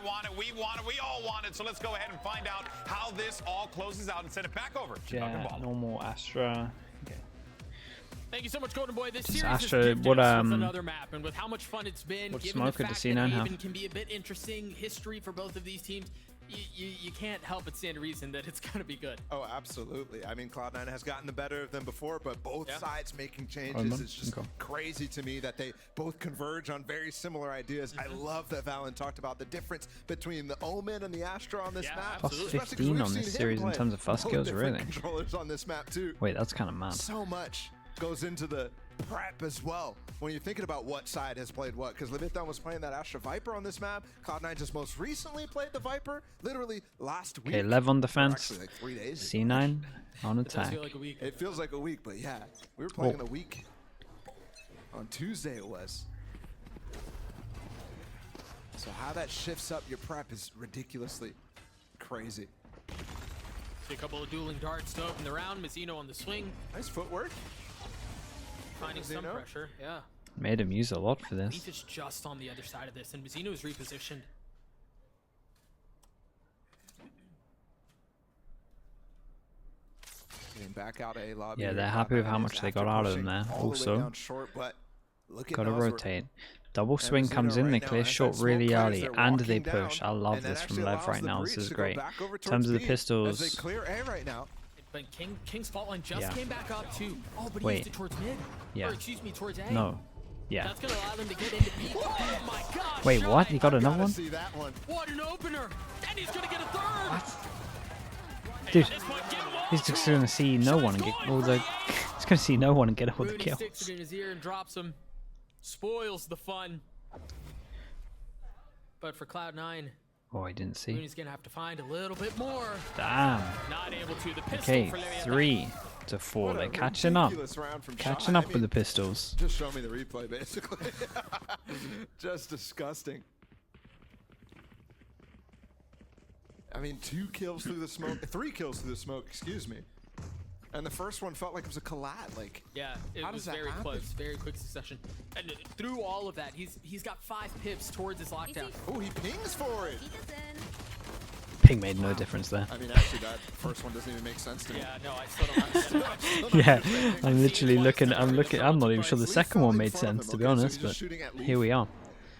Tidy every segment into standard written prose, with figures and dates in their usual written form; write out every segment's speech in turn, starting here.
I want it. We want it. We all want it. So let's go ahead and find out how this all closes out and send it back over to Duncan Ball. Normal Astra. Okay. Thank you so much, Golden Boy. This Just series Astra, is gifted what, us with another map, and with how much fun it's been, what given smoke the at the fact C9 that have? Haven can be a bit interesting history for both of these teams, you can't help but stand to reason that it's going to be good. Oh, absolutely. I mean, Cloud9 has gotten the better of them before, but both sides making changes. It's just crazy to me that they both converge on very similar ideas. I love that Valen talked about the difference between the Omen and the Astra on this map. Plus 15 on this series in terms of fast kills, really. Controllers on this map too. Wait, that's kind of mad. So much goes into the prep as well when you're thinking about what side has played what, because Leviatán was playing that Astra Viper on this map. Cloud9 just most recently played the Viper literally last week. Okay, LEV on defense, like 3 days C9 on attack. It feels like a week, but yeah, we were playing in a week. On Tuesday it was. So how that shifts up your prep is ridiculously crazy. See a couple of dueling darts to open the round. Mizzino on the swing. Nice footwork. Finding some pressure, yeah. Made him use a lot for Leaf this. is just on the other side of this, and Mizzino is repositioned. Getting back out A lobby. Yeah, they're happy with how much they got out of them there. Also, gotta rotate. Double swing comes in, they clear short really early, and they push. I love this from LEV right now. This is great. In terms of the pistols, But King's fault line just came back up too. Oh, but he wait. used it towards mid. Yeah. Or excuse me, towards A. No. Yeah. That's gonna allow them to get into B. Oh my gosh. Wait, what? You got another one? What an opener! And he's gonna get a third. What? Dude, he's just gonna see no one and get all the. He's gonna see no one and get all the kills. Sticks it in his ear and drops him. Spoils the fun. But for Cloud9, Oh, I didn't see. Looney's gonna have to find a little bit more. Damn. Not able to. The pistol Okay, for Leviatán. 3 to 4. They're catching up. Catching up with the pistols. Just show me the replay, basically. Just disgusting. I mean, 2 kills through the smoke, 3 kills through the smoke, excuse me. And the first one felt like it was a collide. Like, yeah, it was very close, very quick succession. And through all of that, he's got 5 pips towards his lockdown. Oh, he pings for it. Ping made no difference there. I mean, actually, that first one doesn't even make sense to me. Yeah, no, I still don't understand. Yeah, I'm literally looking. I'm not even sure the second one made sense, to be honest. But here we are.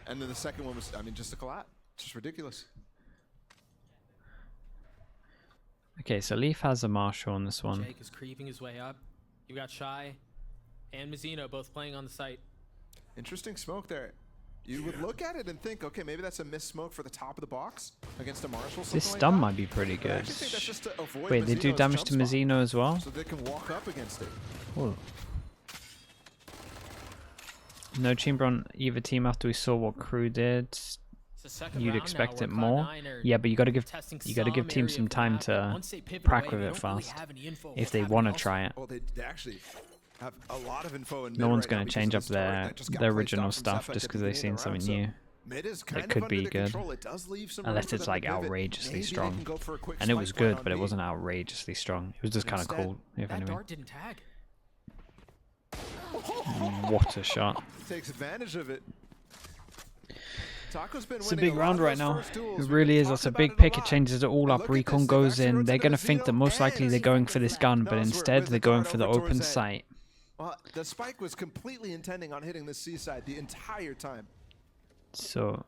And then the second one was, I mean, just a collide. Just ridiculous. Okay, so Leaf has a Marshall on this one. Jake is creeping his way up. You've got Shy and Mizzino both playing on the site. Interesting smoke there. You would look at it and think, okay, maybe that's a missed smoke for the top of the box against a Marshall. This stun might be pretty good. Wait, they do damage to Mizzino as well? So they can walk up against it. Oh. No chamber on either team after we saw what Crew did. You'd expect it more. Yeah, but you gotta give teams some time to prac with it fast if they want to try it. Well, they actually have a lot of info in no one's going to change up their original stuff just because they've seen something new. It could be good, unless it's like outrageously strong. And it was good, but it wasn't outrageously strong. It was just kind of cool, if anything. What a shot! Takes advantage of it. It's a big round right now. It really is. That's a big pick. It changes it all up. Recon goes in. They're going to think that most likely they're going for this gun, but instead they're going for the open sight. Well, the spike was completely intending on hitting the C side the entire time. So,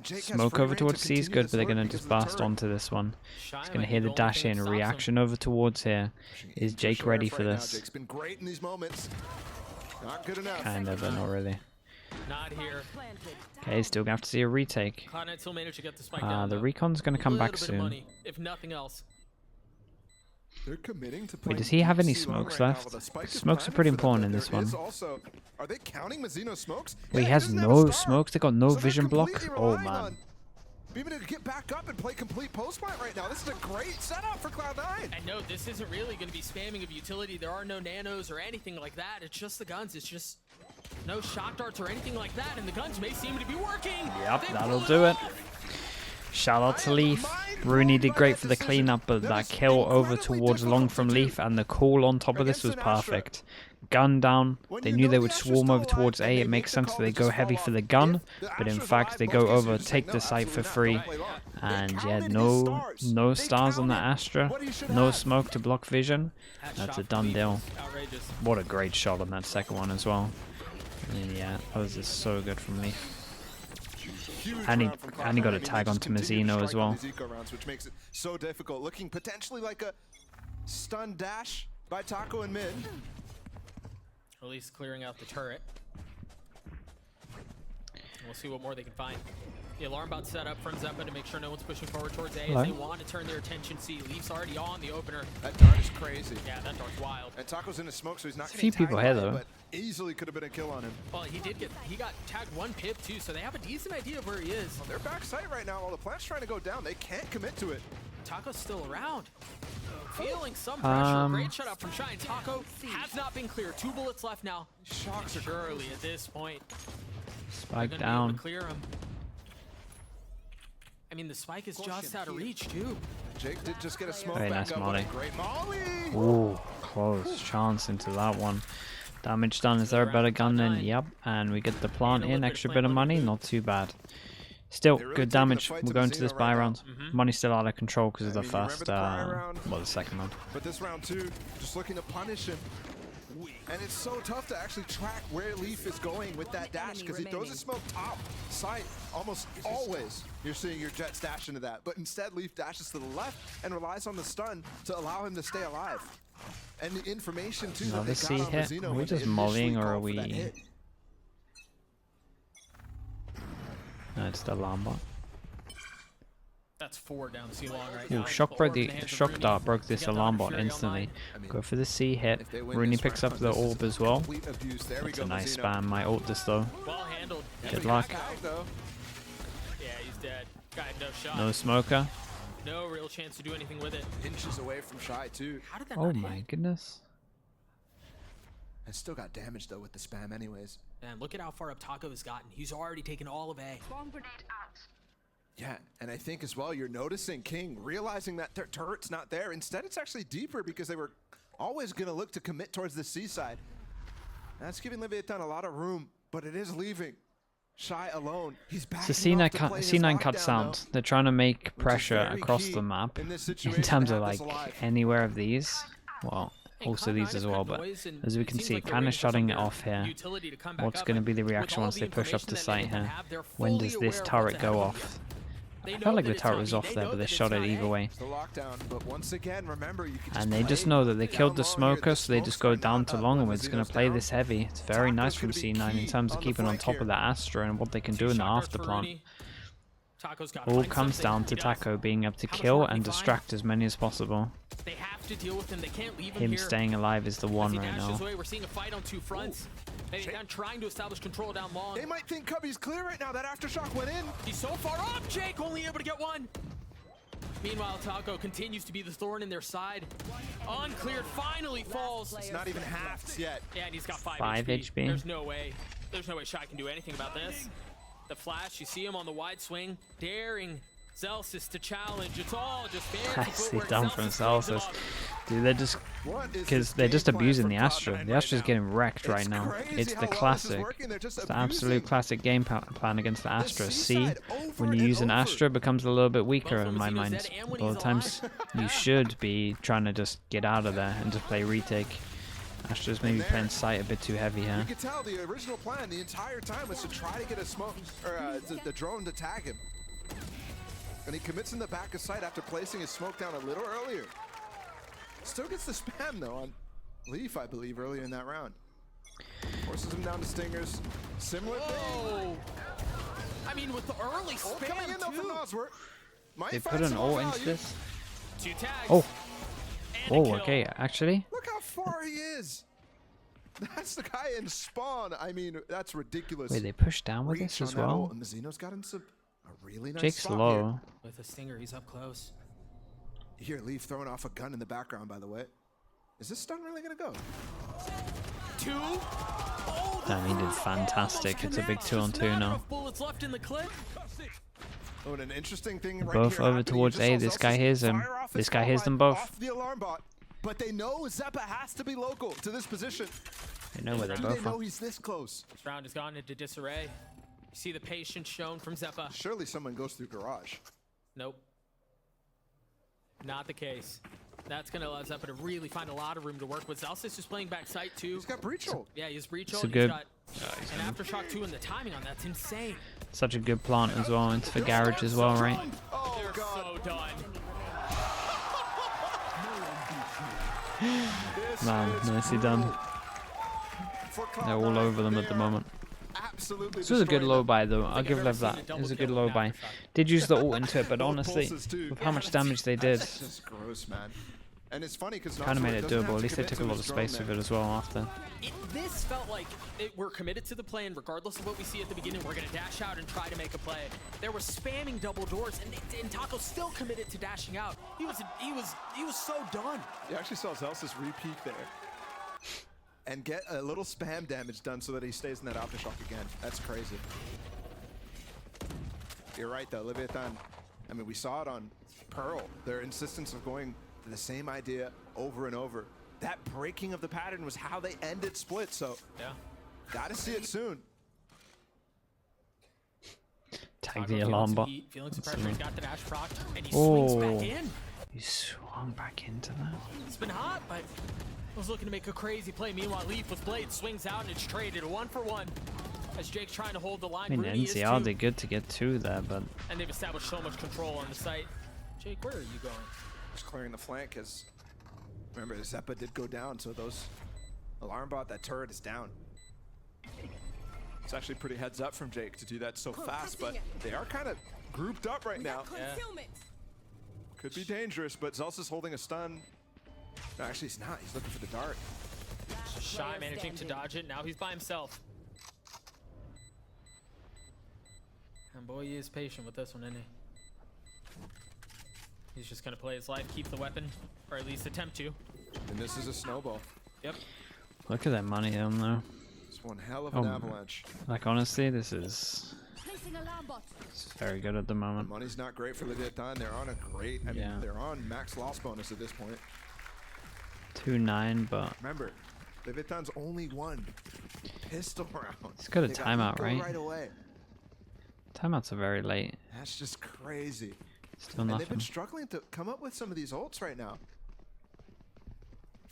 smoke over towards C is good, but they're going to just blast onto this one. He's going to hear the dash in. Reaction over towards here. Is Jake ready for this? Jake's been great in these moments. Not good enough. Kind of, but not really. Not here. Okay, still gonna have to see a retake. The recon's gonna come back soon. If nothing else. They're committing to Wait, does he have any smokes left? Smokes are pretty important in this one. Are they counting Mizzino smokes? Wait, he has no smokes? They got no vision block? Oh man. Being able to get back up and play complete post plant right now. This is a great setup for Cloud9. And no, this isn't really going to be spamming of utility. There are no nanos or anything like that. It's just the guns. It's just no shock darts or anything like that. And the guns may seem to be working. Yep, that'll do it. Shout out to Leaf. Rooney did great for the cleanup, but that kill over towards long from Leaf and the call on top of this was perfect. Gun down. They knew they would swarm over towards A. It makes sense that they go heavy for the gun, but in fact they go over, take the site for free. And yeah, no stars on the Astra, no smoke to block vision. That's a done deal. What a great shot on that second one as well. And yeah, that was just so good from Leaf. And he got a tag onto Mazzino as well. Which makes it so difficult. Looking potentially like a stun dash by Taco in mid. At least clearing out the turret. We'll see what more they can find. The alarm bot set up from Zeppa to make sure no one's pushing forward towards A. Hello. As they want to turn their attention. See, Leaf's already on the opener. That dart is crazy. Yeah, that dart's wild. And Taco's in the smoke, so he's not. A few people here though. But easily could have been a kill on him. Well, he got tagged one pip too, so they have a decent idea of where he is. Well, they're backside right now. While the plant's trying to go down, they can't commit to it. Taco's still around. Feeling some pressure. Great shutout from Shine. Taco has not been clear. 2 bullets left now. Shocks are surely at this point. Spike down. Clear him. I mean, the spike is just out of reach too. Jake did just get a smoke. Very back nice up. molly. Great molly. Ooh, close chance into that one. Damage done. Is there a better gun than? Yep. And we get the plant in. Extra bit of money. Not too bad. Still, good damage. We're going to this buy round. Money's still out of control because of the first, well, the second round. But this round too, just looking to punish him. And it's so tough to actually track where Leaf is going with that dash because he throws a smoke top side almost always. You're seeing your Jets dash into that, but instead Leaf dashes to the left and relies on the stun to allow him to stay alive. And the information too. Another C hit. Are we just mollying or are we? No, it's the alarm bot. That's 4 down C long right now. Ooh, shock dart broke this alarm bot instantly. Go for the C hit. Rooney picks up the orb as well. That's a nice spam. My ult this though. Well handled. Good luck. Yeah, he's dead. Guy had no shot. No smoker. No real chance to do anything with it. Inches away from Shy too. How did that Oh my goodness. I still got damage though with the spam anyways. And look at how far up Taco has gotten. He's already taken all of A. Yeah, and I think as well you're noticing King realizing that their turret's not there. Instead it's actually deeper because they were always going to look to commit towards the C side. That's giving Leviatán a lot of room, but it is leaving Shy alone. He's back. It's a C9 cut sound. They're trying to make pressure across the map in terms of like anywhere of these. Well, also these as well, but as we can see, kind of shutting it off here. What's going to be the reaction once they push up the site here? When does this turret go off? I felt like the turret was off there, but they shot it either way. And they just know that they killed the smoker, so they just go down to long, and we're just going to play this heavy. It's very nice from C9 in terms of keeping on top of the Astra and what they can do in the afterplant. All comes down to Taco being able to kill and distract as many as possible. They have to deal with him. They can't leave him staying alive is the one right now. We're seeing a fight on 2 fronts. Leviatán trying to establish control down long. They might think Cubby's clear right now. That aftershock went in. He's so far off. Jake only able to get one. Meanwhile, Taco continues to be the thorn in their side. Uncleared, finally falls. It's not even halved yet. Yeah, and he's got 5 HP. There's no way Shy can do anything about this. The flash, you see him on the wide swing, daring Zelsis to challenge. It's all just fancy footwork. Down from Zelsis. Dude, they're just because they're just abusing the Astra. The Astra's getting wrecked right now. It's the classic. It's the absolute classic game plan against the Astra. C, when you use an Astra, it becomes a little bit weaker in my mind. All the times you should be trying to just get out of there and just play retake. Astra's maybe playing sight a bit too heavy here. You can tell the original plan the entire time was to try to get a smoke or the drone to tag him. And he commits in the back of sight after placing his smoke down a little earlier. Still gets the spam though on Leaf, I believe, earlier in that round. Forces him down to stingers. Similar thing. I mean, with the early spam coming in though from Nosworth. They put an ult into this. 2 tags. Oh. Oh, okay, actually. Look how far he is. That's the guy in spawn. I mean, that's ridiculous. Wait, they pushed down with this as well? And Mazzino's got him some a really nice Jake's spot low. Here. With a stinger, he's up close. You hear Leaf throwing off a gun in the background, by the way. Is this stun really gonna go? 2. Damn, he did fantastic. It's a big 2-on-2 now. Bullets left in the clip. Oh, and an interesting thing right both here over happening, towards you just A. saw This guy Zelsis hears him. fire off his This guy fault hears line them both. off the alarm bot, but they know Zeppa has to be local to this position. They know where they Do both they know are. he's this close? This round has gone into disarray. You see the patience shown from Zeppa. Surely someone goes through garage. Nope. Not the case. That's going to allow Zeppa to really find a lot of room to work with. Zelsis is playing backside too. He's got breach hold. Yeah, he's breach It's hold. a good- He's got an aftershock too, and the timing on that's insane. Such a good plant as well. Into the garage as well, right? Oh, They're God. so done. Man, nicely done. They're all over them at the moment. Absolutely. This was a good destroying low them. buy though. I'll give Lev that. It was a good low buy. Did use the ult into it, but honestly, with how much damage they did, That's just gross, man. And it's funny because kind of made it doable. At least they took a lot of space with it as well after. This felt like we're committed to the plan, regardless of what we see at the beginning. We're going to dash out and try to make a play. They were spamming double doors, and Taco still committed to dashing out. He was so done. You actually saw Zelsis re-peek there and get a little spam damage done so that he stays in that aftershock again. That's crazy. You're right though, Leviatán. I mean, we saw it on Pearl. Their insistence of going to the same idea over and over. That breaking of the pattern was how they ended split. So Yeah. gotta see it soon. Tag the alarm bot. Feeling some pressure. He's got the dash proc, and he swings back in. He swung back into that. It's been hot, but was looking to make a crazy play. Meanwhile, Leaf with Blade swings out and it's traded 1-for-1 as Jake's trying to hold the line. I mean, Bruni is NCR too. did good to get two there, but And they've established so much control on the site. Jake, where are you going? Just clearing the flank as, remember, Zeppa did go down, so those alarm bot, that turret is down. It's actually pretty heads up from Jake to do that so fast, but they are kind of grouped up right now. Yeah. Could be dangerous, but Zelsis is holding a stun. No, actually, he's not. He's looking for the dart. Shy managing to dodge it. Now he's by himself. And boy, he is patient with this one, isn't he? He's just going to play his life, keep the weapon, or at least attempt to. And this is a snowball. Yep. look at that money on there. It's one hell of an avalanche. Like honestly, this is very good at the The moment. money's not great for Leviatán. They're on a great, I mean, they're on max loss bonus at this point. 2-9, but Remember, Leviatán's only one pistol round. It's got a They got timeout, Eco right? right away. timeouts are very late. That's just crazy. Still And they've been nothing. struggling to come up with some of these ults right now.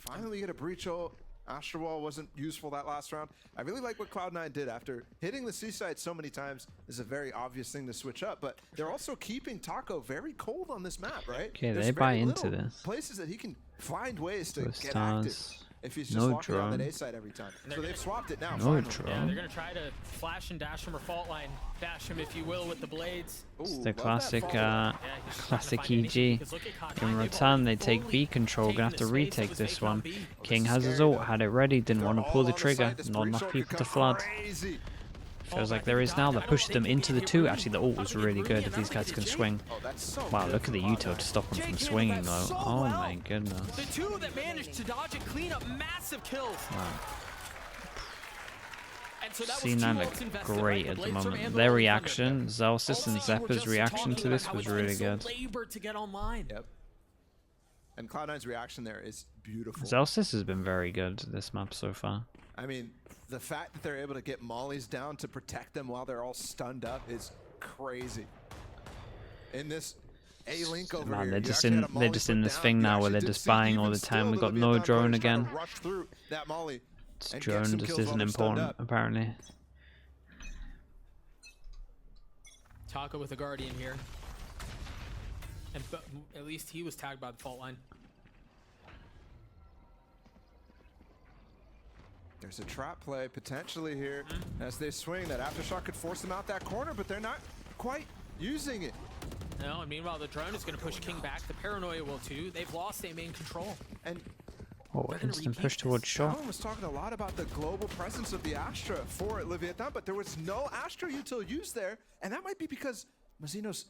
Finally, we get a breach ult. Astro Wall wasn't useful that last round. I really like what Cloud9 did after hitting the seaside so many times. Is a very obvious thing to switch up, but they're also keeping Taco very cold on this map, right? Okay, There's they buy very into little this. places that he can find ways to With get active stars. if he's just No walking around that drone. A side every time. So they've swapped it now. No finally. drone. Yeah, they're going to try to flash and dash him or fault line dash him, if you will, with the blades. Ooh, It's the love that classic, follow-up. Yeah, he's just trying to classic find anything, EG. because look at Cloud9, In they've return, already they take fully B control. Gonna have taken to the space that retake was this vacant on one. B. King is has his scary, ult, though. had it ready, didn't They're want to all pull the on trigger. side. This Not breach enough ult people could to come flood. crazy. Feels Oh like my there is God, now. I That don't pushed think them they into can the hit 2. Bruni. Actually, the ult How was do they really get good Bruni? if And these how do guys they can get swing. Oh, that's so Wow, good look at the from util Cloud9. to stop him Jake from handled swinging that though. so Oh well. my goodness. The two that managed to dodge it, clean up massive kills. Wow. And so that was C9 two look ults invested, great right? at the Blades are moment. and Their the reaction, Zelsis and Also, we're Zeppa's just reaction talking to about this how was it's been really so good. labored to get online. Yep. And Cloud9's reaction there is beautiful. Zelsis has been very good this map so far. I mean, the fact that they're able to get mollies down to protect them while they're all stunned up is crazy. In this A-Link over Man, here, they're you just actually in- had a they're molly just put in this down. thing You now where actually they're did just see buying all even the time. still We got the no Leviatán drone players trying again. to rush through that molly This and get drone some just kills isn't while they're stunned important, up. apparently. Taco with a Guardian here. And at least he was tagged by the fault line. There's a trap play potentially here as they swing. That aftershock could force them out that corner, but they're not quite using it. No, and meanwhile the drone is going to push King back. The Paranoia will too. They've lost their main control. And Oh, They're gonna instant repeat push this. towards shot. Alan was talking a lot about the global presence of the Astra for Leviatán, but there was no Astra util used there, and that might be because Mazzino's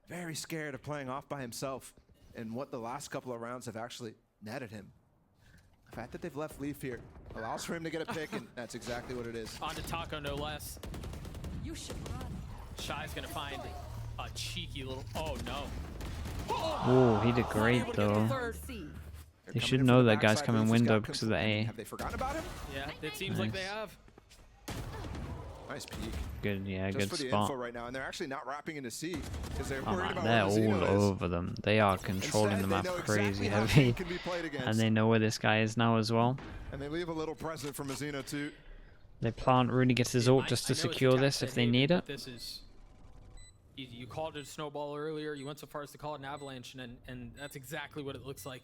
very scared of playing off by himself and what the last couple of rounds have actually netted him. The fact that they've left Leaf here allows for him to get a pick, and that's exactly what it is. On to Taco, no less. You should run. Shy's going to find A cheeky little. Oh no. Oh, he did great though. They should know that guy's coming window because of the A. Have they forgotten about him? Yeah, it seems like they have. Nice peek. Good, yeah, Just good for the spot. info right now, and they're actually not wrapping into C because they're Oh worried man, about they're where all Zeno is. over them. They are controlling the Instead, map they know crazy exactly how heavy. King can be played against. And they know where this guy is now as well. And they leave a little present for Mazino too. They plant Rooney gets his ult just to secure this if they need it. This is. You called it a snowball earlier. You went so far as to call it an avalanche, and that's exactly what it looks like.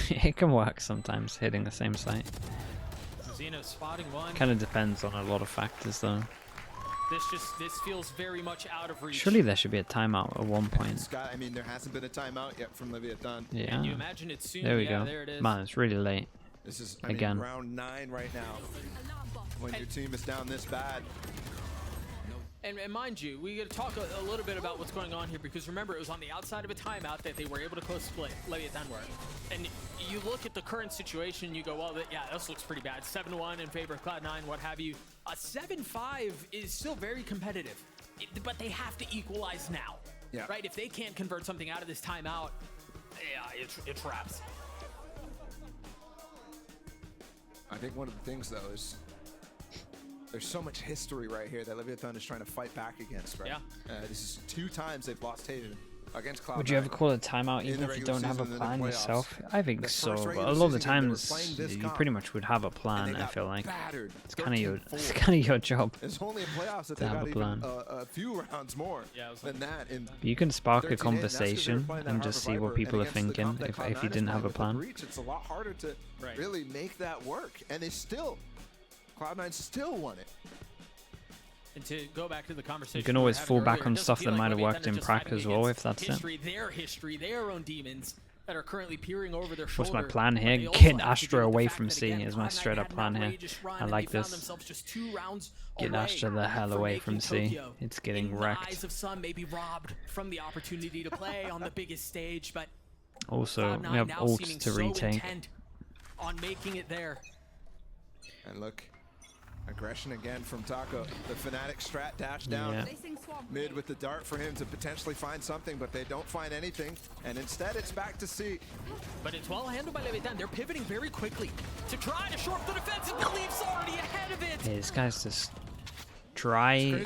It can work sometimes, hitting the same site. Zeno spotting one. Kind of depends on a lot of factors though. This feels very much out of reach. Surely there should be a timeout at one point. Scott, I mean, there hasn't been a timeout yet from Leviatán. Yeah. Can you imagine it soon? There we yeah, go. There it is. Man, it's really late. This is Again. round 9 right now. When your team is down this bad. And mind you, we got to talk a little bit about what's going on here, because remember, it was on the outside of a timeout that they were able to close split. Leviatán were. And you look at the current situation, you go, well, yeah, this looks pretty bad. 7-1 in favor of Cloud9, what have you. A 7-5 is still very competitive, but they have to equalize now. Yeah. Right? If they can't convert something out of this timeout, yeah, it's wraps. I think one of the things, though, is there's so much history right here that Leviatán is trying to fight back against, right? Yeah. This is 2 times they've lost Hayden against Cloud9. Would you ever call a timeout in even the if you regular don't have a season and in plan the yourself? playoffs? I think The so, first but regular a lot of the season game, they were times playing this you comp, pretty much would have a and plan. they I got feel like battered, it's kind of your 13-4. job. It's only in playoffs that to they have got a even plan. a few rounds more than that. In You can spark a 13 in, that's 'cause they were conversation playing that and just see Harbor what Viper, people are and against the thinking comp that if Cloud9 you is didn't have playing a with the plan. Breach, it's a lot harder to Right. really make that work, and they still, Cloud9 still won it. And to go back to the conversation, You can we were always having fall back earlier, on it doesn't stuff feel that like might have Leviatán worked are in just prac fighting as well, against if that's it. history, their own demons that are currently peering over their What's shoulder. my plan But here? they also Get have to Astra deal with the away fact from that, C again, is my Cloud9 straight up had an plan here. outrageous run, I and like they found this. themselves just 2 rounds Get away Astra the hell from away making from C. Tokyo. It's getting In wrecked. the eyes of some, may be robbed from the opportunity to play on the biggest stage, but Also, Cloud9 we have now ults seeming to so retake. intent on making it there. And look, aggression again from Taco. The Fnatic strat dash down. Yeah. Mid with the dart for him to potentially find something, but they don't find anything. And instead, it's back to C. But it's well handled by Leviatán. They're pivoting very quickly to try to short the defense, and the Leaf's already ahead of it. Yeah, this guy's just dry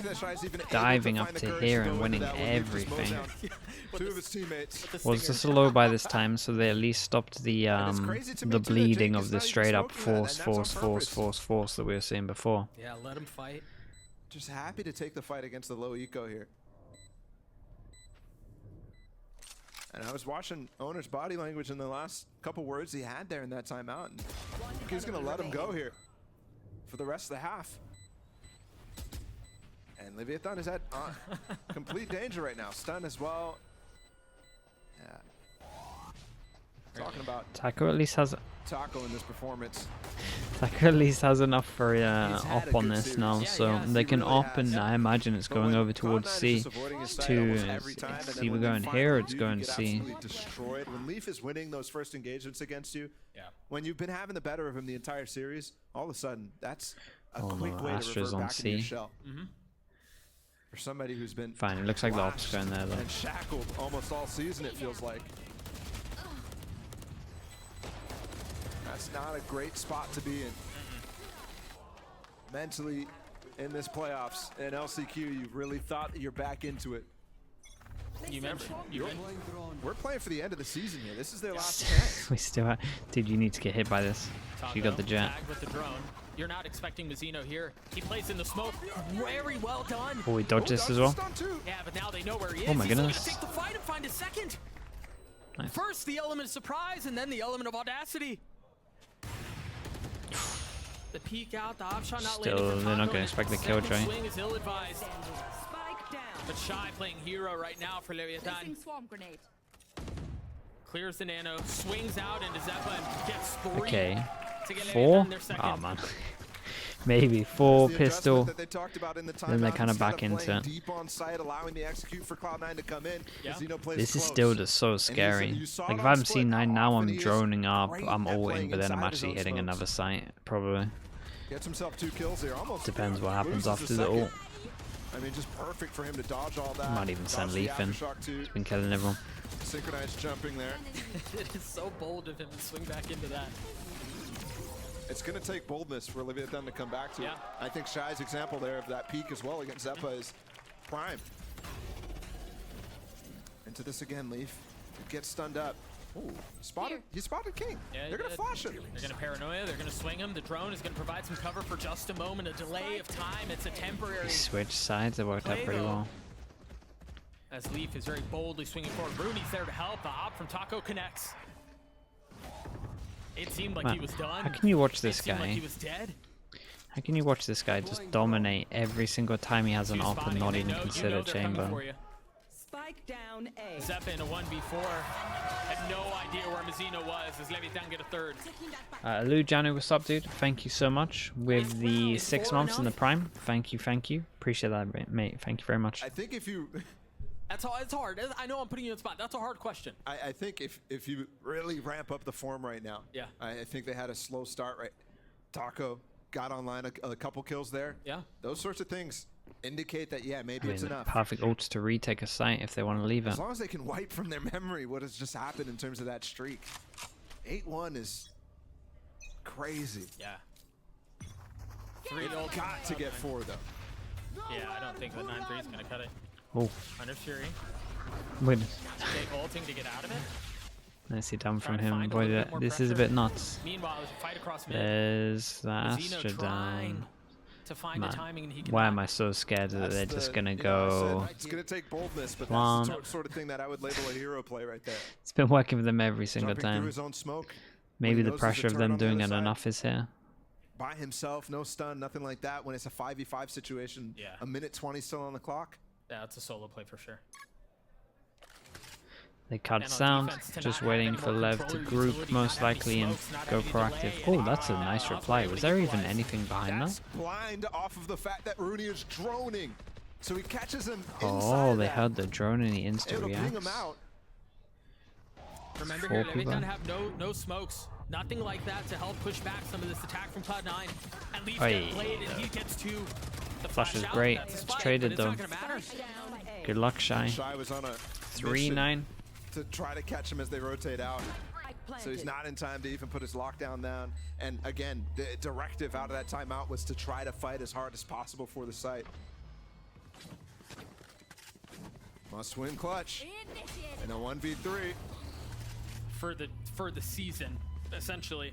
diving up to here and winning everything. Two of his teammates. Well, it's just a low by this time, so they at least stopped the bleeding of the straight up force that we were seeing before. Yeah, let him fight. Just happy to take the fight against the low eco here. And I was watching Owner's body language in the last couple words he had there in that timeout. And he's going to let him go here for the rest of the half. And Leviatán is at complete danger right now. Stun as well. Yeah. Talking about Taco at least has Taco in this performance. Taco at least has enough for op on this now, so they can op, and I imagine it's going over towards C. It's either going here or it's going C. Destroyed. When Leaf is winning those first engagements against you, Yeah. when you've been having the better of him the entire series, all of a sudden that's a Oh quick no, way to Astra's revert on back into your C. shell. For somebody who's been Fine, it looks like the op's going there though. and shackled almost all season, it feels like. That's not a great spot to be in. Mentally, in this playoffs, in LCQ, you really thought that you're back into it. You mentioned. We're playing for the end of the season here. This is their last chance. We still have, dude, you need to get hit by this. You got the jet. Tagged with the drone. You're not expecting Mazino here. He plays in the smoke. Very well done. Oh, we dodged this as well. Stun too. Yeah, but now they know where he is. Oh my He's goodness. gonna take the fight and find a second. Nice. First, the element of surprise, and then the element of audacity. The peek out, the option not landing Still, from they're not Taco. going to expect the Second kill, Trey. swing is ill-advised. But Shy playing hero right now for Leviatán. Clears the nano, swings out into Zeppa and gets 3. Okay. To get 4? Leviatán their second. Oh man. Maybe 4 The pistol. adjustment that they talked about in the Then they're timeout, kind of instead back into playing it. deep on site, allowing the execute for Cloud9 to come in. Yeah. Zeno plays This is close. still just so And scary. you saw Like it if on I'm split, C9 how now, often I'm he is droning up, great I'm at ulting, playing but then I'm inside his actually own hitting smokes. another site, probably. Gets himself 2 kills here. Almost Depends what happens after the ult. I mean, just perfect for him to dodge all that. Might even send Leaf in. He's been killing everyone. Synchronized jumping there. It is so bold of him to swing back into that. It's going to take boldness for Leviatán to come back to Yeah. it. I think Shy's example there of that peak as well against Zeppa is prime. Into this again, Leaf. Gets stunned up. Ooh, he spotted King. Yeah, they're going to flash him. They're going to paranoia. They're going to swing him. The drone is going to provide some cover for just a moment. A delay of time. It's a temporary. Switch sides. It worked out pretty well. As Leaf is very boldly swinging forward. Rooney's there to help. The hop from Taco connects. It seemed like he was done. How can you watch this guy? Like he was dead. How can you watch this guy just dominate every single time he has an op and not even consider chamber? Spike down A. Zeppa in a 1v4. Had no idea where Mazzino was as Leviatán get a third. Lou Janu, what's up, dude? Thank you so much with the 6 months in the prime. Thank you. Appreciate that, mate. Thank you very much. I think if you... That's all. It's hard. I know I'm putting you in the spot. That's a hard question. I think if you really ramp up the form right now, yeah. I think they had a slow start. Right, Taco got online a couple kills there. Yeah, those sorts of things indicate that maybe it's enough. Perfect ults to retake a site if they want to leave it. As long as they can wipe from their memory what has just happened in terms of that streak. 8-1 is crazy. Yeah. They've got to get 4 though. Yeah, I don't think the 9-3 is gonna cut it. Oh. Under Fury. Wait. Take ulting to get out of it. Nicely done from him. Boy, this is a bit nuts. Meanwhile, there's a fight across mid. There's the Astra down. To find the timing and he why am I so scared that they're just gonna go? It's gonna take boldness, but that's the sort of thing that I would label a hero play right there. It's been working with them every single time. His own smoke. Maybe the pressure of them doing it enough is here. By himself, no stun, nothing like that. When it's a 5v5 situation, a minute 20 still on the clock. Yeah, it's a solo play for sure. They cut sound, just waiting for Lev to group most likely and go proactive. Oh, that's a nice reply. Was there even anything behind that? Blind off of the fact that Rooney is droning. So he catches him. Oh, they heard the drone and he insta reacts. Remember here, Leviatán have no smokes. Nothing like that to help push back some of this attack from Cloud9. At least get played and he gets to the flash is great. It's traded though. Good luck, Shy. Shy was on a 3-9. To try to catch him as they rotate out. So he's not in time to even put his lockdown down. And again, the directive out of that timeout was to try to fight as hard as possible for the site. Must win clutch. And a 1v3. For the season, essentially.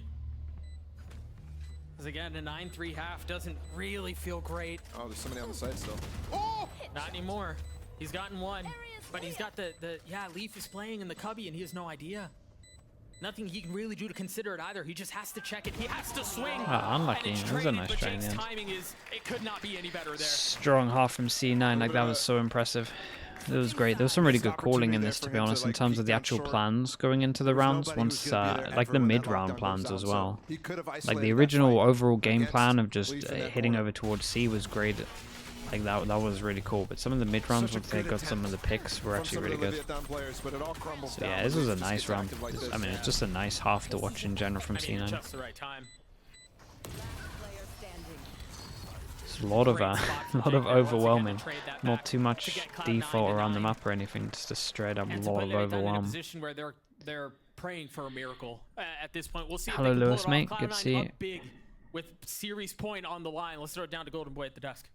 Because again, a 9-3 half doesn't really feel great. Oh, there's somebody on the site still. Oh! Not anymore. He's gotten one. But he's got Leaf is playing in the cubby and he has no idea. Nothing he can really do to consider it either. He just has to check it. He has to swing. Unlucky. It was a nice try in the end. Timing it could not be any better there. Strong half from C9. Like, that was so impressive. It was great. There was some really good calling in this, to be honest, in terms of the actual plans going into the rounds. Once, like the mid-round plans as well. Like the original overall game plan of just hitting over towards C was great. Like that was really cool. But some of the mid-rounds, once they got some of the picks, were actually really good. So yeah, this was a nice round. I mean, it's just a nice half to watch in general from C9. Just the right time. It's a lot of overwhelming. Not too much default around the map or anything. Just a straight up lot of overwhelm. They're praying for a miracle at this point. We'll see. Hello, Lewis, mate. Good to see you. Big with series point on the line. Let's throw it down to Golden Boy at the desk.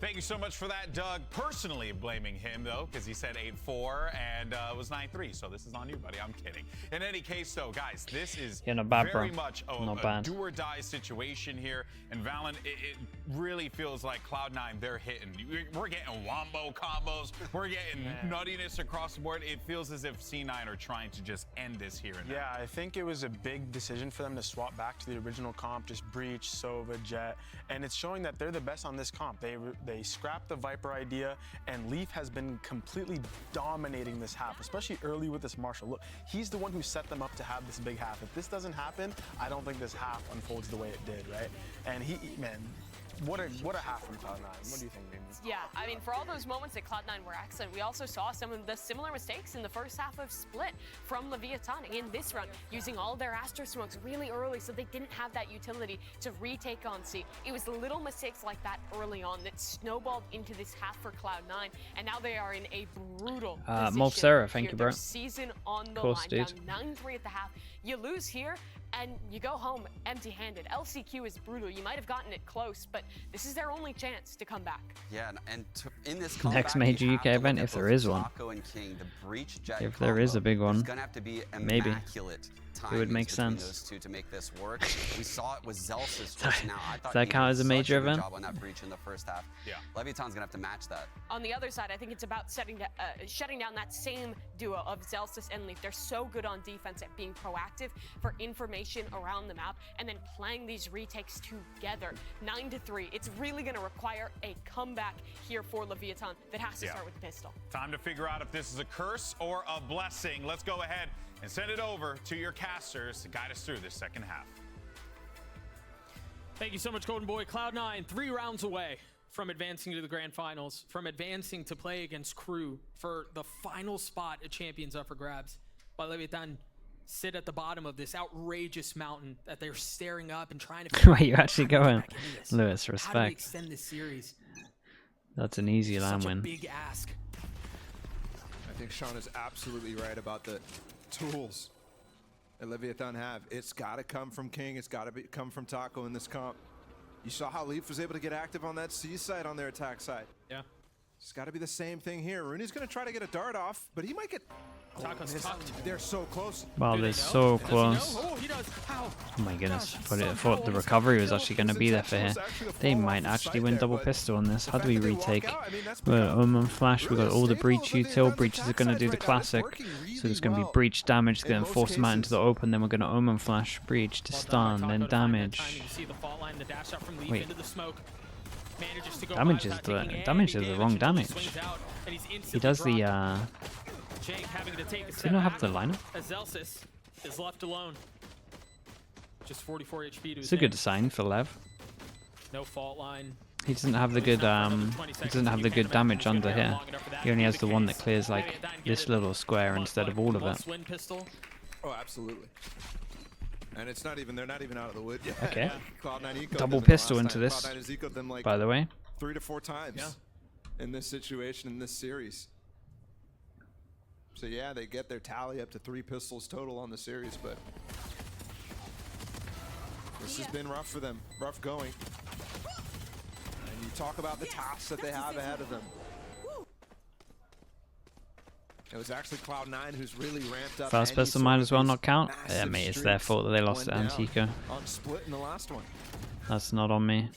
Thank you so much for that, Doug. Personally blaming him, though, because he said 8-4 and was 9-3. So this is on you, buddy. I'm kidding. In any case, though, guys, this is very much a do-or-die situation here. And Valen, it really feels like Cloud9, they're hitting. We're getting wombo combos. We're getting nuttiness across the board. It feels as if C9 are trying to just end this here and now. Yeah, I think it was a big decision for them to swap back to the original comp, just Breach, Sova, Jet. And it's showing that they're the best on this comp. They scrapped the Viper idea, and Leaf has been completely dominating this half, especially early with this Marshall. Look, he's the one who set them up to have this big half. If this doesn't happen, I don't think this half unfolds the way it did, right? And what a half from Cloud9. What do you think, Mimi? Yeah, I mean, for all those moments that Cloud9 were excellent, we also saw some of the similar mistakes in the first half of Split from Leviatán in this run, using all their Astro smokes really early so they didn't have that utility to retake on C. It was little mistakes like that early on that snowballed into this half for Cloud9, and now they are in a brutal position. Sarah, thank you, bro. Season on the Course, line, dude. down 9-3 at the half. You lose here, and you go home empty-handed. LCQ is brutal. You might have gotten it close, but this is their only chance to come back. Yeah, and in this Next major UK event, if there is one. If there is a big one, maybe it would make sense. Those two to make this work. We saw it with Zelsis just now. I thought Does that count as a major event? Job on that breach in the first half. Yeah. Leviatan's gonna have to match that. On the other side, I think it's about shutting down that same duo of Zelsis and Leaf. They're so good on defense at being proactive for information around the map and then playing these retakes together. 9-3. It's really going to require a comeback here for Leviatán that has to start with the pistol. Time to figure out if this is a curse or a blessing. Let's go ahead and send it over to your casters to guide us through this second half. Thank you so much, Golden Boy. Cloud9, 3 rounds away from advancing to the grand finals, from advancing to play against Crew for the final spot at Champions up for grabs. But Leviatán sit at the bottom of this outrageous mountain that they're staring up and trying to. Where you actually going, Lewis? How do we Respect. extend this series? That's an easy land Such a win. big ask. I think Sean is absolutely right about the tools that Leviatán have. It's got to come from King. It's got to come from Taco in this comp. You saw how Leaf was able to get active on that C side on their attack side. Yeah. It's got to be the same thing here. Rooney's going to try to get a dart off, but he might get... Taco's tucked. They're so close. Wow, they're so close. Oh, he does. How? Oh my goodness. But I thought the recovery was actually going to be there for here. They might actually win double pistol on this. How do we retake? Omen Flash, we got all the breach util. Breaches are going to do the classic. So there's going to be breach damage, going to force them out into the open. Then we're going to Omen Flash, breach to stun, then damage. Wait. Damage is the wrong damage. He does the Jake having to take a does he not have the lineup? Zelsis is left alone. Just 44 HP to his It's a good sign for Lev. No fault line. He doesn't have the good damage under here. He only has the one that clears like this little square instead of all of it. Oh, absolutely. And it's not even, they're not even out of the wood yet. Okay. Cloud9 Double pistol into this, Cloud9 has ecoed them like by the way. 3 to 4 times in this situation, in this series. So yeah, they get their tally up to 3 pistols total on the series, but this has been rough for them, rough going. And you talk about the tasks that they have ahead of them. It was actually Cloud9 who's really ramped up. First pistol might as well not count. Yeah, mate, it's their fault that they lost to Antico. On Split in the last one. That's not on me.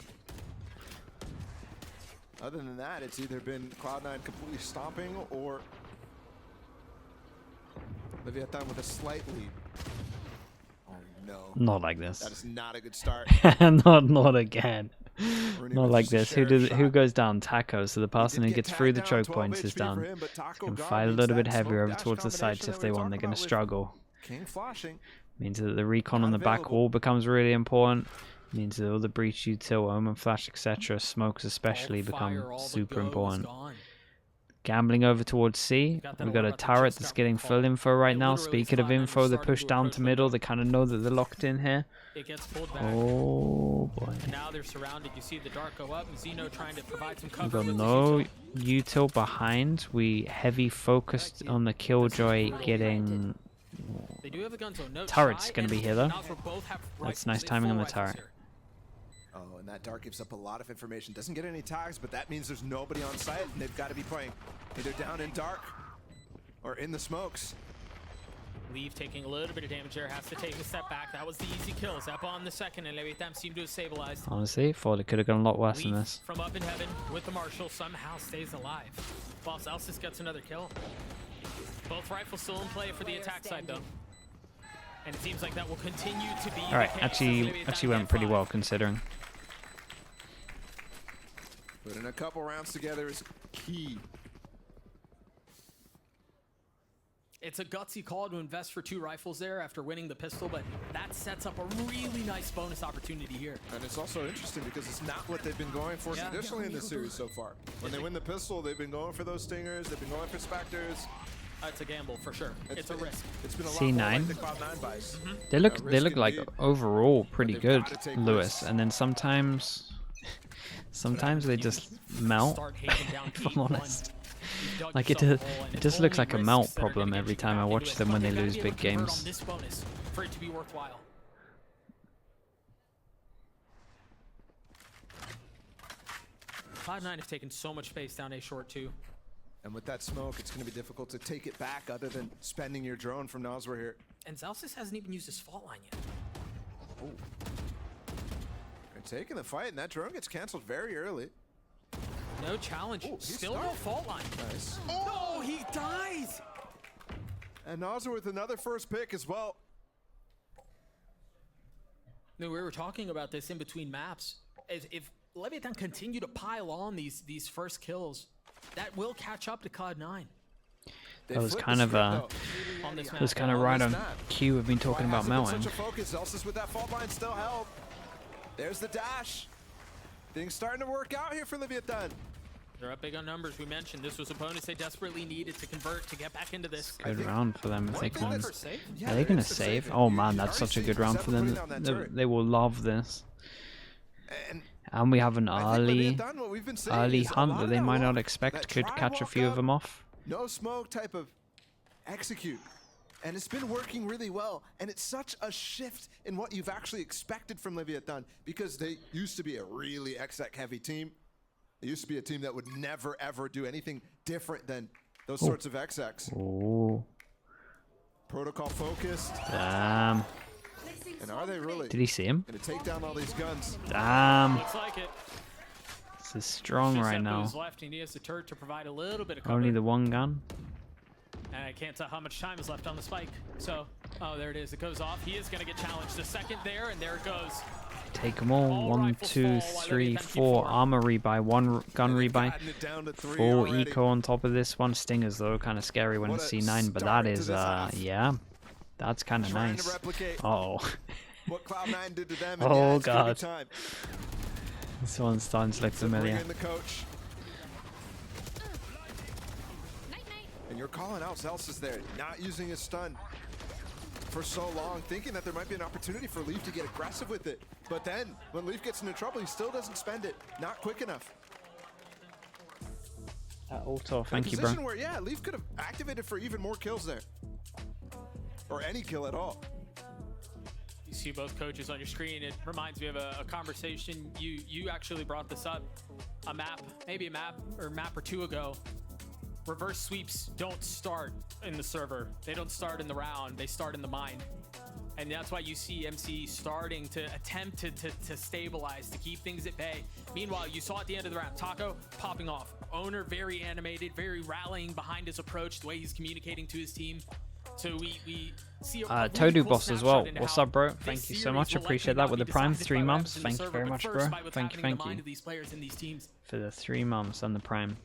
Other than that, it's either been Cloud9 completely stomping or Leviatán with a slight lead. Oh no. Not like this. That is not a good start. not again. Not like this. Who goes down? Taco. So the person who gets through the choke points is down. Can fight a little bit heavier over towards the sides if they want. They're going to struggle. King flashing. Means that the recon on the back wall becomes really important. Means that all the breach util, Omen Flash, etc., smokes especially become super important. Gambling over towards C. We've got a turret that's getting full info right now. Speaking of info, they push down to middle. They kind of know that they're locked in here. Oh boy. Now they're surrounded. You see the dart go up. Zeno trying to provide some We've cover. got no util behind. We heavy focused on the Killjoy getting... They do have the gun, so no Turret's going to be here though. That's nice timing on the turret. Oh, and that dart gives up a lot of information. Doesn't get any tags, but that means there's nobody on site, and they've got to be playing either down in dark or in the smokes. Leave taking a little bit of damage there, has to take a step back. That was the easy kill. Zap on the second, and Leviatán seemed to have stabilized. Honestly, thought it could have gone a lot worse than this. From up in heaven with the Marshal somehow stays alive. While Zelsis gets another kill. Both rifles still in play for the attack side, though. And it seems like that will continue to be Alright, actually went pretty well considering. Putting a couple rounds together is key. It's a gutsy call to invest for 2 rifles there after winning the pistol, but that sets up a really nice bonus opportunity here. And it's also interesting because it's not what they've been going for traditionally in this series so far. When they win the pistol, they've been going for those stingers, they've been going for specters. It's a gamble for sure. It's a risk. It's been a C9. lot more like the Cloud9 buys. They look like overall pretty good, Lewis, and then sometimes they just melt. If I'm honest, like it just looks like a melt problem every time I watch them when they lose big games. For it to be worthwhile. Cloud9 have taken so much space down A short too. And with that smoke, it's going to be difficult to take it back other than spending your drone from Noswer here. And Zelsis hasn't even used his fault line yet. Oh. They're taking the fight, and that drone gets canceled very early. No challenge. Still no fault line. Nice. Oh, he dies! And Noswer with another first pick as well. No, we were talking about this in between maps. If Leviatán continue to pile on these first kills, that will catch up to Cloud9. That was kind of right on cue. We've been talking about melting. Such a focus. Elsis with that fault line still held. There's the dash. Things starting to work out here for Leviatán. They're up big on numbers. We mentioned this was a bonus they desperately needed to convert to get back into this. Good round for them if they can. Are they gonna save? Oh man, that's such a good round for them. They will love this. And we have an early hunt that they might not expect could catch a few of them off. No smoke type of execute. And it's been working really well. And it's such a shift in what you've actually expected from Leviatán, because they used to be a really exec heavy team. They used to be a team that would never ever do anything different than those sorts of execs. Oh. Protocol focused. Damn. And are they really? Did he see him? Gonna take down all these guns. Damn. Looks like it. This is strong right now. Left, and he has the turret to provide a little bit of cover. Only the one gun. And I can't tell how much time is left on the spike. So, oh, there it is. It goes off. He is going to get challenged. The second there, and there it goes. Take them all. 1, 2, 3, 4. Armor rebuy. 1 gun rebuy. Full eco on top of this. 1 stingers though. Kind of scary when it's C9, but that is yeah. That's kind of nice. Uh-oh. What Cloud9 did to them. Oh god. This one's starting to look familiar. And you're calling out Zelsis there, not using his stun for so long, thinking that there might be an opportunity for Leaf to get aggressive with it. But then, when Leaf gets into trouble, he still doesn't spend it. Not quick enough. Auto, thank you, bro. Where, yeah, Leaf could have activated for even more kills there. Or any kill at all. You see both coaches on your screen. It reminds me of a conversation. You actually brought this up. Maybe a map or 2 ago. Reverse sweeps don't start in the server. They don't start in the round. They start in the mine. And that's why you see MC starting to attempt to stabilize, to keep things at bay. Meanwhile, you saw at the end of the round, Taco popping off. Owner very animated, very rallying behind his approach, the way he's communicating to his team. So we see a Todo Boss as well. What's up, bro? Thank you so much. Appreciate that with the Prime 3 months. Thank you very much, bro. Thank you. For the 3 months and the Prime.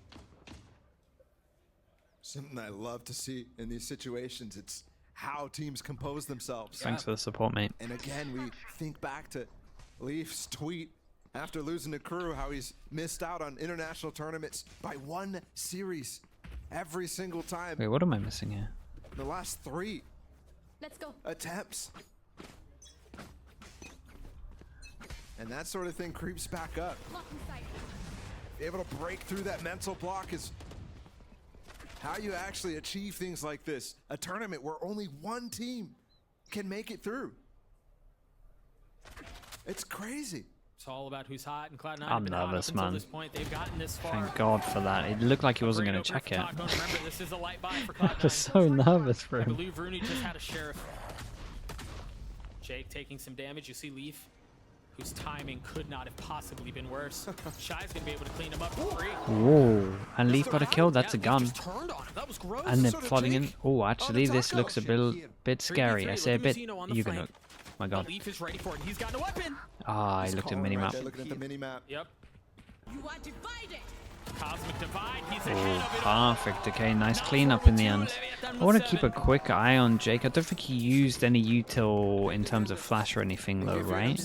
Something I love to see in these situations. It's how teams compose themselves. Thanks for the support, mate. And again, we think back to Leaf's tweet after losing to Crew, how he's missed out on international tournaments by 1 series every single time. Wait, what am I missing here? The last 3 attempts. And that sort of thing creeps back up. Be able to break through that mental block is how you actually achieve things like this. A tournament where only 1 team can make it through. It's crazy. It's all about who's hot, and Cloud9 I'm nervous, man. This point. They've gotten this far. Thank God for that. It looked like he wasn't going to check it. Remember, this is a light buy for I was so nervous for I him. believe Rooney just had a sheriff. Jake taking some damage. You see Leaf, whose timing could not have possibly been worse. Shy's going to be able to clean him up for free. Whoa. And Leaf got a kill. That's a gun. That was gross. And they're flooding in. Oh, actually, this looks a bit scary. I say a bit. You're going to... My god. Leaf is ready for it. He's got a weapon. Ah, I looked at minimap. They're looking at the minimap. Yep. You are divided. Cosmic Divide, he's ahead of it. Perfect. Okay, nice cleanup in the end. I want to keep a quick eye on Jake. I don't think he used any util in terms of flash or anything though, right?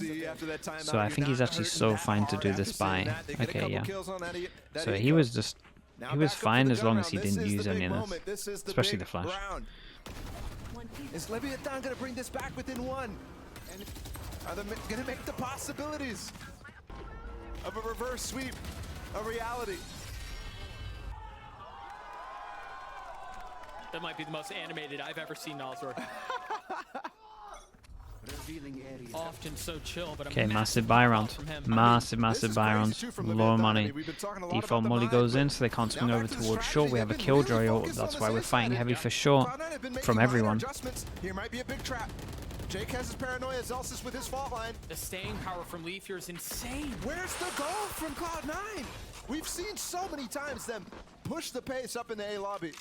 So I think he's actually so fine to do this buy. Okay, yeah. So he was fine as long as he didn't use any of this, especially the flash. Is Leviatán going to bring this back within one? And are they going to make the possibilities of a reverse sweep a reality? That might be the most animated I've ever seen Nalzor. Often so chill, but okay, massive buy round. Massive buy round. Low money. Default molly goes in, so they can't swing over towards short. We have a killjoy ult. That's why we're fighting heavy for short from everyone. Here might be a big trap. Jake has his paranoia, Zelsis with his fault line. The staying power from Leaf here is insane. Where's the goal from Cloud9? We've seen so many times them push the pace up in the A lobby.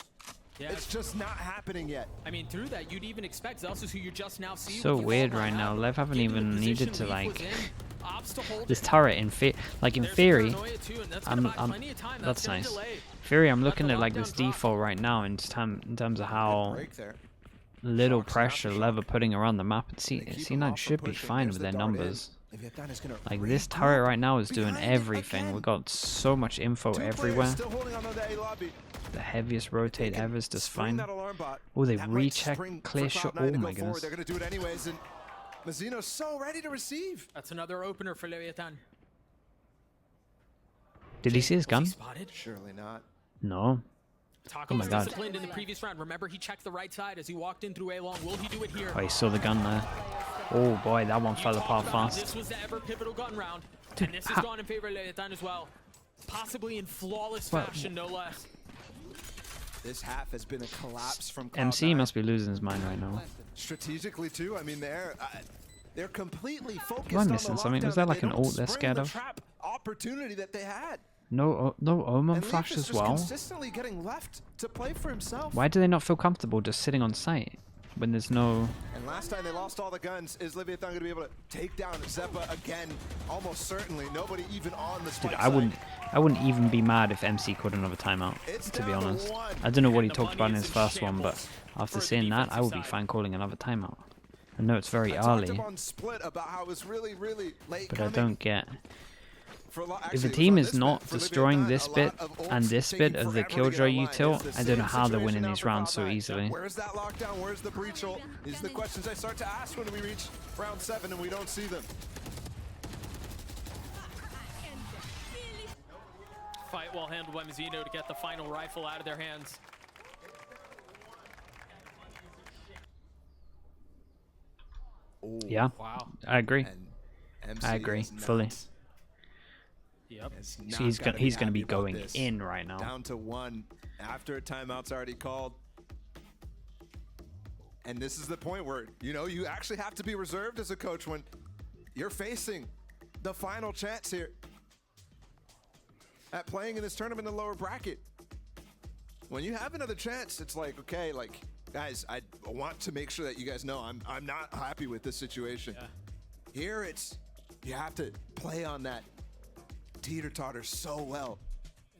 Yeah, it's just not happening yet. I mean, through that, you'd even expect Zelsis, who you just now see. So weird right now. Lev haven't even needed to like this turret in theory. That's nice. Theory, I'm looking at like this default right now in terms of how little pressure Lev are putting around the map. C9 should be fine with their numbers. Like this turret right now is doing everything. We got so much info everywhere. The heaviest rotate ever is just fine. Oh, they recheck clear shot. Oh my goodness. They're gonna do it anyways, and Mazino's so ready to receive. That's another opener for Leviatán. Did he see his gun? Surely not. No. Oh my god. Disciplined in the previous round. Remember, he checked the right side as he walked in through A long. Will he do it here? Oh, he saw the gun there. Oh boy, that one fell apart fast. This was the ever pivotal gun round, and this has gone in favor of Leviatán as well. Possibly in flawless fashion, no less. This half has been a collapse from Cloud9. MC must be losing his mind right now. Strategically too. I mean, they're completely focused. Am I missing something? Was there like an ult they're scared of? Opportunity that they had. No Omen flash as well. Consistently getting left to play for himself. Why do they not feel comfortable just sitting on site when there's no? And last time they lost all the guns, is Leviatán going to be able to take down Zeppa again? Almost certainly. Nobody even on the spike Dude, I wouldn't even be mad if MC caught another timeout, to be honest. I don't know what he talked about in his first one, but after seeing that, I would be fine calling another timeout. I know it's very early, but I don't get. If the team is not destroying this bit and this bit of the Killjoy util, I don't know how they're winning these rounds so easily. Where's that lockdown? Where's the breach ult? These are the questions I start to ask when we reach round 7 and we don't see them. Fight well handled by Mazino to get the final rifle out of their hands. Yeah, wow. I agree. I agree fully. Yep. So he's gonna be going in right now. Down to 1 after a timeout's already called. And this is the point where, you know, you actually have to be reserved as a coach when you're facing the final chance here at playing in this tournament in the lower bracket. When you have another chance, it's like, okay, like, guys, I want to make sure that you guys know I'm not happy with this situation. Yeah. Here it's, you have to play on that teeter-totter so well.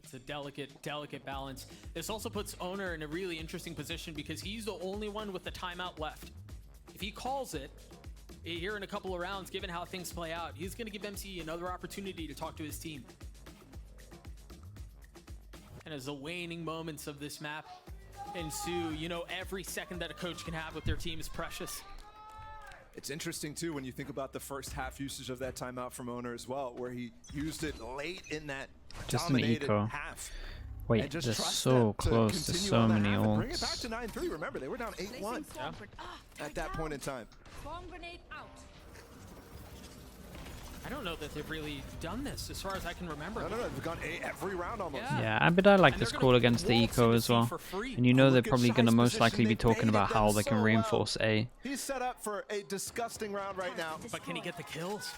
It's a delicate balance. This also puts Owner in a really interesting position because he's the only one with the timeout left. If he calls it here in a couple of rounds, given how things play out, he's going to give MC another opportunity to talk to his team. And as the waning moments of this map ensue, you know, every second that a coach can have with their team is precious. It's interesting too when you think about the first half usage of that timeout from Owner as well, where he used it late in that just an eco half. Wait, they're so close to so many ults. Bring it back to 9-3. Remember, they were down 8-1 at that point in time. I don't know that they've really done this as far as I can remember. No, they've gone 8 every round almost. Yeah, but I like this call against the eco as well. And you know they're probably going to most likely be talking about how they can reinforce A. He's set up for a disgusting round right now. But can he get the kills?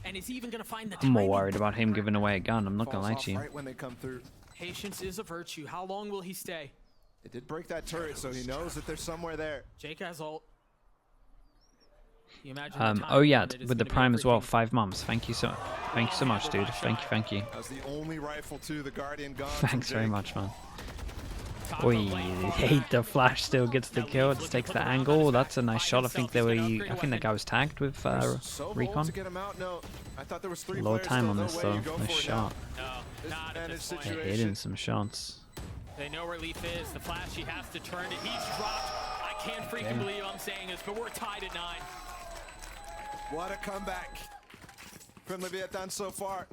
And is he even going to find the I'm more worried about him giving away a gun. I'm not going to lie to you. Right when they come through. Patience is a virtue. How long will he stay? It did break that turret, so he knows that there's somewhere there. Jake has ult. You imagine the time oh yeah, limit is with the gonna be Prime as well, everything. 5 months. Thank you so much, dude. Thank you. That was the only rifle to the Guardian gone. Thanks very much, man. Taco Oi, playing hate the flash still gets the kill. It takes the angle. That's a nice shot. I think they were. I think the guy was tagged with Recon. I thought there was 3 Low players time still. on No this way though. you go Nice for it shot. No, not at this point. They're hitting some shots. They know where Leaf is. The flash, he has to turn it. He's dropped. I can't freaking believe I'm saying this, but we're tied at 9. What a comeback from Leviatán so far.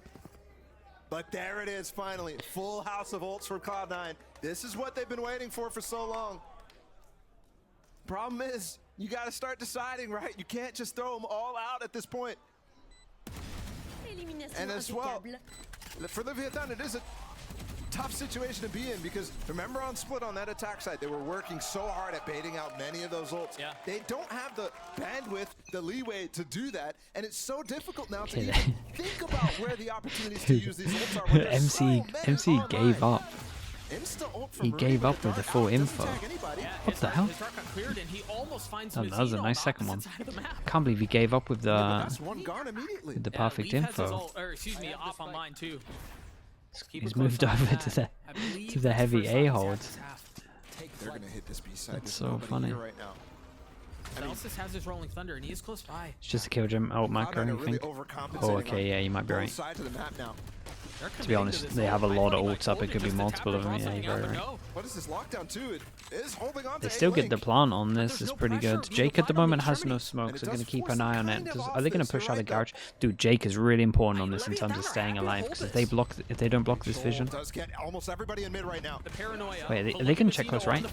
But there it is, finally. Full house of ults for Cloud9. This is what they've been waiting for so long. Problem is, you got to start deciding, right? You can't just throw them all out at this point. And as well, for Leviatán, it is a tough situation to be in because remember on Split on that attack side, they were working so hard at baiting out many of those ults. Yeah. They don't have the bandwidth, the leeway to do that, and it's so difficult now to even think about where the opportunities to use these ults are. when there's so many MC gave online. up. Insta-ult from He Ruby gave with up with the Dark full Out, doesn't info. tag anybody. What the hell? His dark got cleared and he almost finds Oh, that was a Mazino nice on second one. opposite side of the map. Can't believe he gave up with Yeah, but the that's one gone immediately. perfect Leaf has his info. ult, or excuse me, off on mine too. Keep a He's close moved eye on over that. to the I believe to the that's heavy first A off hold. his half. They're gonna hit this B side. That's There's so nobody funny. here right now. Celsius has his rolling thunder and he is close by. It's just a kill gem out macro, Cloud9 I are really think. overcompensating Oh, okay, on yeah, you might be both right. sides of the map now. To be honest, they have a lot of ults up. It could be multiple of them. Yeah, you're very right. What is this lockdown too? It is holding on to They still get the A-Link. plant on this. It's pretty good. Jake at the moment has no smoke, so going to keep an eye on it. Are they going to push out a garage? Dude, Jake is really important on this in terms of staying alive because if they don't block this vision. Does get almost everybody in mid right now. The paranoia. Wait, they can check close, right?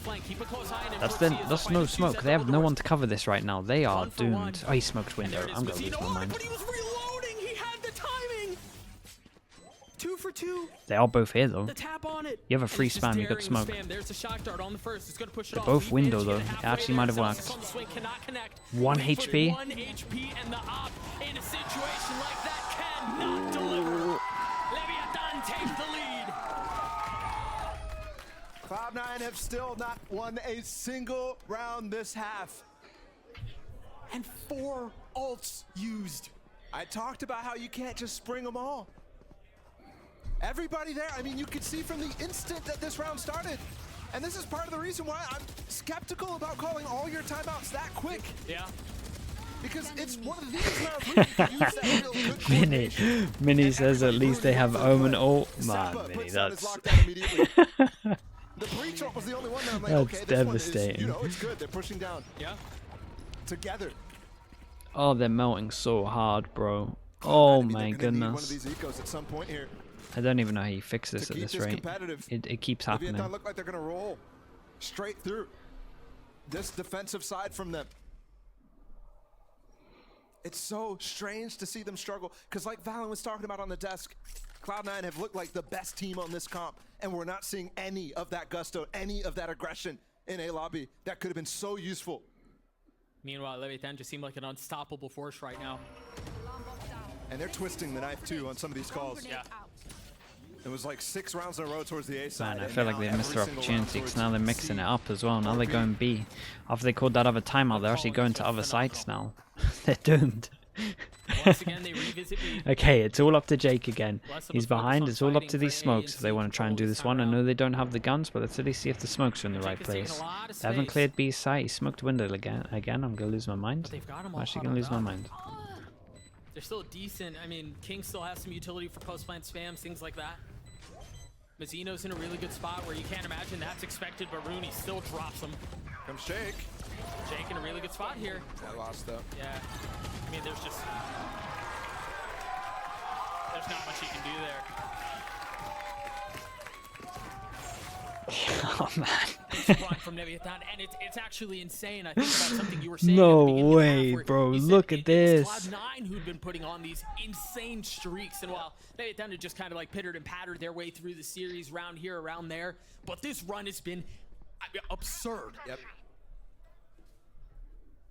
That's no smoke. They have no one to cover this right now. They are doomed. Oh, he smoked window. I'm going to lose my mind. But he was reloading. He had the timing. 2 for 2. They are both here though. The tap on it. You have a And free it's just spam. You got daring smoke. spam. There's the shock dart on the first. It's gonna push it They're off. both Leaf window, edge, though. get It halfway actually there. might have Celsius worked. on the swing, cannot connect. 1 Leaf with HP. 1 HP and the op in a situation like that cannot deliver. Leviatán takes the lead. Cloud9 have still not won a single round this half. And 4 ults used. I talked about how you can't just spring them all. Everybody there, I mean, you could see from the instant that this round started. And this is part of the reason why I'm skeptical about calling all your timeouts that quick. Yeah. Because it's one of these rounds where you can use that real good Mini, coordination. Mini says at least they have Omen ult. Zappa Man, Mini, puts down his that's lockdown immediately. The breach ult was the only one that I'm like, That's okay, this one is, devastating. you know, it's good. They're pushing down Yeah. together. oh, they're melting so hard, bro. Oh I mean, my they're gonna need one of goodness. these ecos at some point here. I don't even know how you fix this To at keep this this rate. competitive. It keeps Leviatán happening. look like they're gonna roll straight through this defensive side from them. It's so strange to see them struggle because like Valen was talking about on the desk, Cloud9 have looked like the best team on this comp and we're not seeing any of that gusto, any of that aggression in a lobby that could have been so useful. Meanwhile, Leviatán just seemed like an unstoppable force right now. And they're twisting the knife too on some of these calls. Yeah. It was like 6 rounds in a row towards the A side. Man, I and feel like now they every missed their single round opportunity because towards now they're mixing C it up as well. Now or they're B. going B. After they called that other timeout, they're actually going to other sites now. They're doomed. Once again, they revisit B. Okay, it's all up to Jake again. Less of a He's focus behind. on It's all up fighting to these for A smokes and if they C want to try and do control this this one. I time know around. they don't have the guns, but let's at least see if the smokes are in the right Jake is taking place. a lot of They haven't space. cleared B's site. He smoked window again. I'm gonna lose my mind. They've got him I'm all actually huddled gonna lose my up. mind. They're still decent. I mean, King still has some utility for post-plant spams, things like that. Mazino's in a really good spot where you can't imagine that's expected, but Rooney still drops him. Comes Jake. Jake in a really good spot here. I lost though. Yeah. I mean, there's not much he can do there. Oh man. It's run from Leviatán, and it's actually insane. I think about something you were saying. No at the beginning of the way, half where bro. you said Look at it this. was Cloud9 who'd been putting on these insane streaks, and while Leviatán had just kind of like pittered and pattered their way through the series, round here, around there, but this run has been absurd. Yep.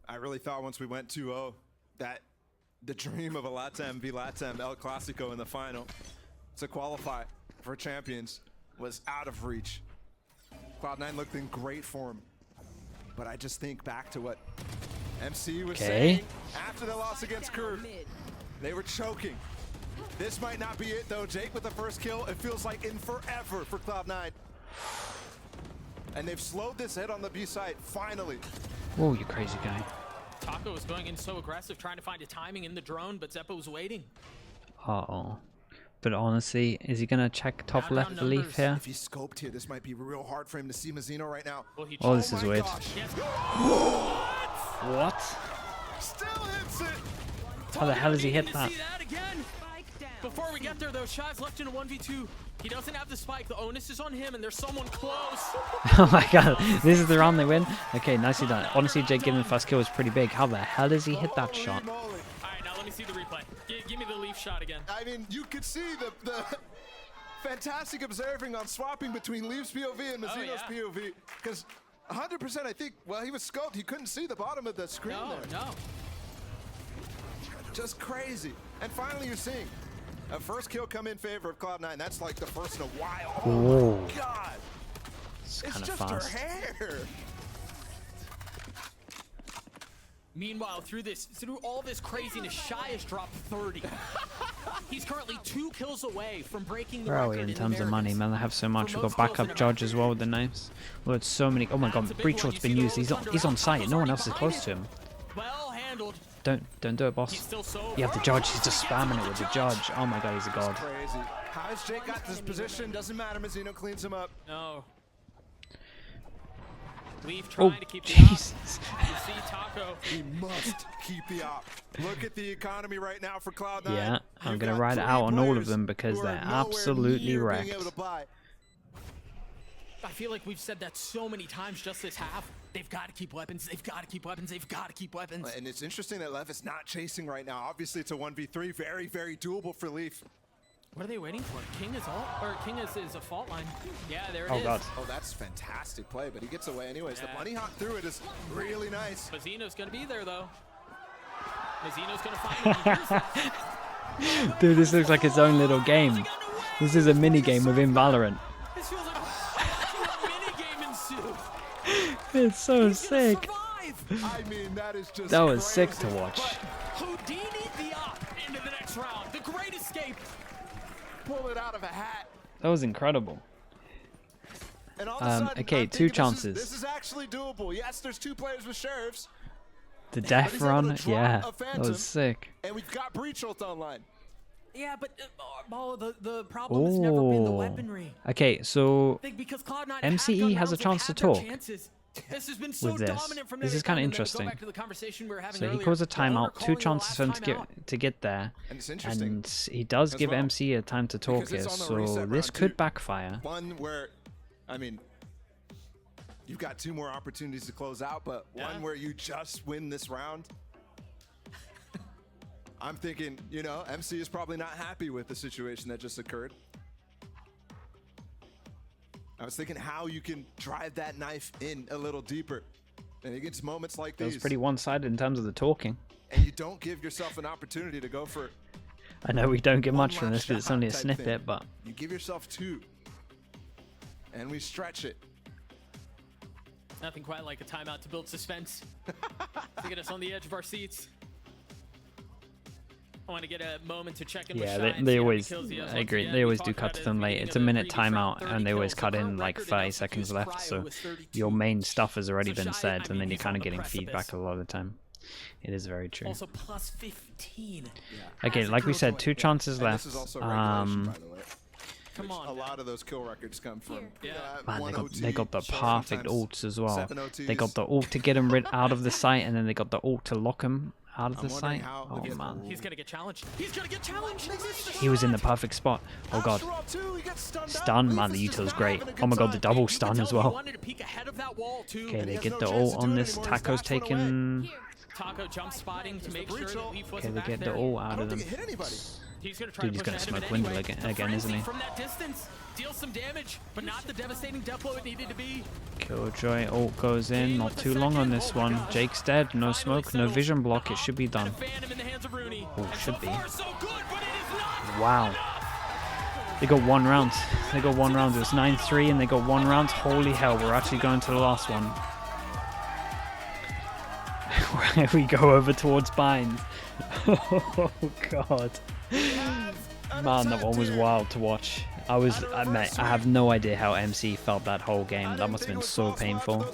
I really thought once we went 2-0 that the dream of a LATAM v LATAM El Clasico in the final to qualify for champions was out of reach. Cloud9 looked in great form, but I just think back to what MC was saying after the loss against Kurt, they were choking. This might not be it though. Jake with the first kill. It feels like in forever for Cloud9. And they've slowed this hit on the B site, finally. Oh, you crazy guy. Taco was going in so aggressive, trying to find a timing in the drone, but Zeppo was waiting. Uh-oh. But honestly, is he gonna check top left for Leaf here? If he's scoped here, this might be real hard for him to see Mazzino right now. Well, oh, this is weird. What? Still hits it. How the hell does he hit that? Before we get there, though, Shai's left in a 1v2. He doesn't have the spike. The onus is on him, and there's someone close. Oh my god, this is the round they win? Okay, nicely done. Honestly, Jake getting the first kill was pretty big. How the hell does he hit that shot? All right, now let me see the replay. Give me the Leaf shot again. I mean, you could see the fantastic observing on swapping between Leaf's POV and Mazzino's POV. Because 100%, I think, well, he was scoped. He couldn't see the bottom of the screen there. No. Just crazy. And finally, you're seeing a first kill come in favor of Cloud9. That's like the first in a while. Oh my god. It's just fast. her hair. Meanwhile, through all this craziness, Shai has dropped 30. He's currently 2 kills away from breaking the Where are record we in terms of money, man? I have so much. We've got backup judge as well with the knives. Well, it's so many. Oh my god, breach shot's been used. He's on site. No one else is close to him. Well handled. Don't do it, boss. You have the judge. He's just spamming it with the judge. Oh my god, he's a god. Crazy. How has Jake got this position? Doesn't matter. Mazzino cleans him up. No. Leaf trying to keep the op. Jesus. You see Taco. He must keep the op. Look at the economy right now for Cloud9. Yeah, I'm gonna ride it out on all of them because they're absolutely wrecked. I feel like we've said that so many times just this half. They've got to keep weapons. They've got to keep weapons. They've got to keep weapons. And it's interesting that Lev is not chasing right now. Obviously, it's a 1v3. Very, very doable for Leaf. What are they waiting for? King is King is a fault line. Yeah, there it is. God. Oh, that's fantastic play, but he gets away anyways. The bunny hop through it is really nice. Mazzino's gonna be there though. Mazzino's gonna find him. Dude, this looks like its own little game. This is a mini game within Valorant. This feels like a mini game in Sue. It's so sick. I mean, that is just that was crazy. sick to watch. Houdini the op into the next round. The great escape. Pull it out of a hat. That was incredible. And all of a sudden, okay, 2 chances. This is actually doable. Yes, there's 2 players with sheriffs. The death run, yeah, that was sick. And we've got breach ult online. Yeah, but the problem has never been the weaponry. Okay, so Because Cloud9 MCE has a chance to talk. This has been so with this. dominant from This is kind of interesting. So he calls a timeout, 2 chances for him to get there, and he does give MC a time to talk here, so this could backfire. One where, I mean, you've got 2 more opportunities to close out, but one where you just win this round. I'm thinking, you know, MC is probably not happy with the situation that just occurred. I was thinking how you can drive that knife in a little deeper. And it gets moments like these. It was pretty one-sided in terms of the talking. And you don't give yourself an opportunity to go for... I know we don't get much from this because it's only a snippet, but... You give yourself 2. And we stretch it. Nothing quite like a timeout to build suspense. To get us on the edge of our seats. I want to get a moment to check in with Shai. Yeah, they always, I agree, they always do cut to them late. It's a minute timeout and they always cut in like 30 seconds left, so your main stuff has already been said and then you're kind of getting feedback a lot of the time. It is very true. Also plus 15. Okay, like we said, 2 chances left. Come on, a lot of those kill records come from. Man, they got the perfect ults as well. They got the ult to get him out of the site and then they got the ult to lock him out of the site. Oh man. He's gonna get challenged. He's gonna get challenged. He was in the perfect spot. Oh god. Stun, man, the util's great. Oh my god, the double stun as well. Okay, they get the ult on this. Taco's taking... Taco jump spotting to make sure that Leaf okay, they get the ult out of them. Dude, he's gonna smoke Windle again, isn't he? From that distance, deal some damage, but not the devastating death blow it needed to be. Killjoy ult goes in, not too long on this one. Jake's dead, no smoke, no vision block, it should be done. Oh, should be. Wow. They got 1 round. They got 1 round. It was 9-3 and they got 1 round. Holy hell, we're actually going to the last one. We're we go over towards Pines. Oh god. Man, that one was wild to watch. I have no idea how MC felt that whole game. That must have been so painful.